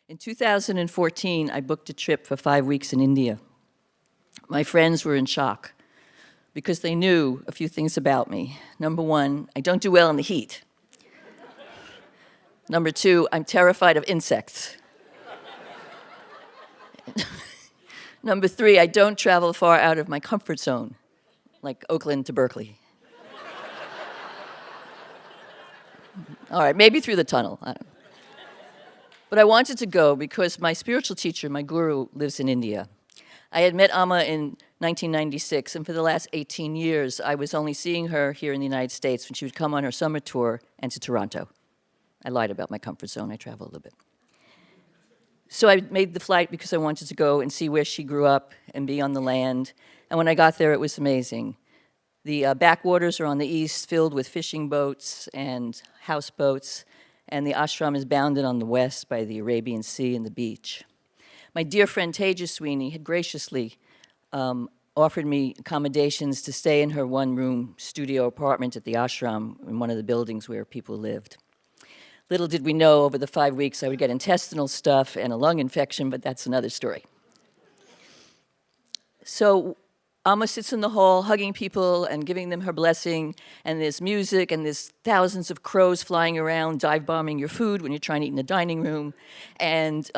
In 2014, I booked a trip for 5 weeks in India. My friends were in shock because they knew a few things about me. Number one, I don't do well in the heat. Number two, I'm terrified of insects. Number three, I don't travel far out of my comfort zone, like Oakland to Berkeley. All right, maybe through the tunnel, I don't know. But I wanted to go because my spiritual teacher, my guru, lives in India. I had met Amma in 1996, and for the last 18 years, I was only seeing her here in the United States when she would come on her summer tour and to Toronto. I lied about my comfort zone. I travel a little bit. So I made the flight because I wanted to go and see where she grew up and be on the land. And when I got there, it was amazing. The backwaters are on the east, filled with fishing boats and houseboats, and the ashram is bounded on the west by the Arabian Sea and the beach. My dear friend Teja Sweeney had graciously offered me accommodations to stay in her one-room studio apartment at the ashram in one of the buildings where people lived. Little did we know over the 5 weeks I would get intestinal stuff and a lung infection, but that's another story. So Amma sits in the hall hugging people and giving them her blessing, and there's music, and there's thousands of crows flying around, dive-bombing your food when you're trying to eat in the dining room. And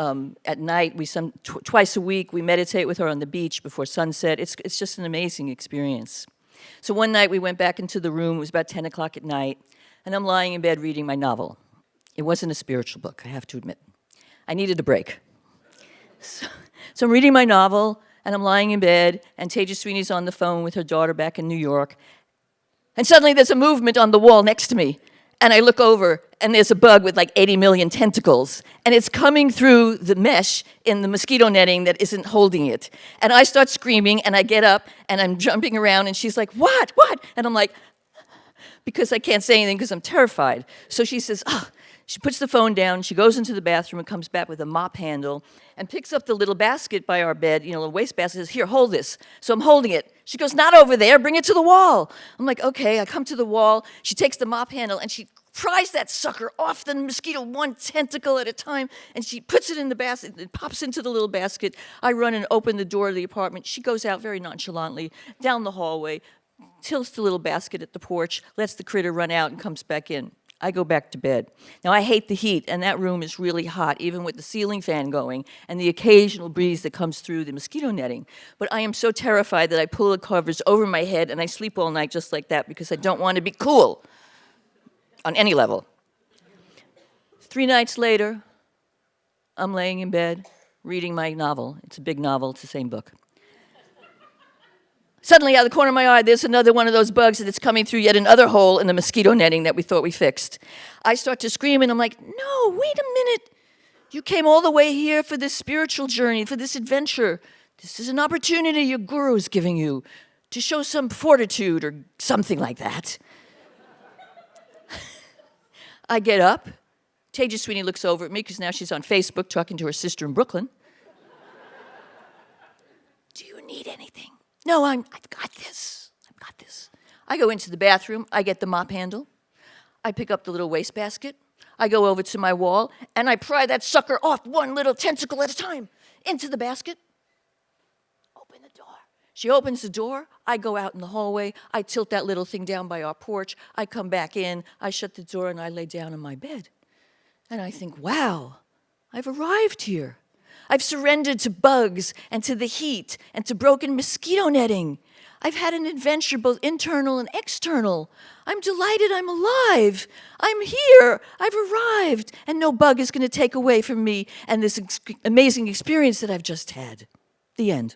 at night, twice a week, we meditate with her on the beach before sunset. It's just an amazing experience. So one night, we went back into the room. It was about 10 o'clock at night, and I'm lying in bed reading my novel. It wasn't a spiritual book, I have to admit. I needed a break. So I'm reading my novel, and I'm lying in bed, and Teja Sweeney's on the phone with her daughter back in New York, and suddenly there's a movement on the wall next to me, and I look over, and there's a bug with like 80 million tentacles, and it's coming through the mesh in the mosquito netting that isn't holding it. And I start screaming, and I get up, and I'm jumping around, and she's like, what? And I'm like, because I can't say anything because I'm terrified. So she says, she puts the phone down, she goes into the bathroom and comes back with a mop handle and picks up the little basket by our bed, a little waste basket, says, here, hold this. So I'm holding it. She goes, not over there, bring it to the wall. I'm like, okay, I come to the wall. She takes the mop handle and she pries that sucker off the mosquito one tentacle at a time, and she puts it in the basket. It pops into the little basket. I run and open the door of the apartment. She goes out very nonchalantly down the hallway, tilts the little basket at the porch, lets the critter run out and comes back in. I go back to bed. Now, I hate the heat, and that room is really hot, even with the ceiling fan going and the occasional breeze that comes through the mosquito netting. But I am so terrified that I pull the covers over my head, and I sleep all night just like that because I don't want to be cool on any level. 3 nights later, I'm laying in bed reading my novel. It's a big novel. It's the same book. Suddenly, out of the corner of my eye, there's another one of those bugs, and it's coming through yet another hole in the mosquito netting that we thought we fixed. I start to scream, and I'm like, no, wait a minute. You came all the way here for this spiritual journey, for this adventure. This is an opportunity your guru is giving you to show some fortitude or something like that. I get up. Teja Sweeney looks over at me because now she's on Facebook talking to her sister in Brooklyn. Do you need anything? No, I've got this. I've got this. I go into the bathroom. I get the mop handle. I pick up the little wastebasket. I go over to my wall, and I pry that sucker off one little tentacle at a time into the basket. Open the door. She opens the door. I go out in the hallway. I tilt that little thing down by our porch. I come back in. I shut the door, and I lay down in my bed. And I think, wow, I've arrived here. I've surrendered to bugs and to the heat and to broken mosquito netting. I've had an adventure both internal and external. I'm delighted I'm alive. I'm here. I've arrived. And no bug is going to take away from me and this amazing experience that I've just had. The end.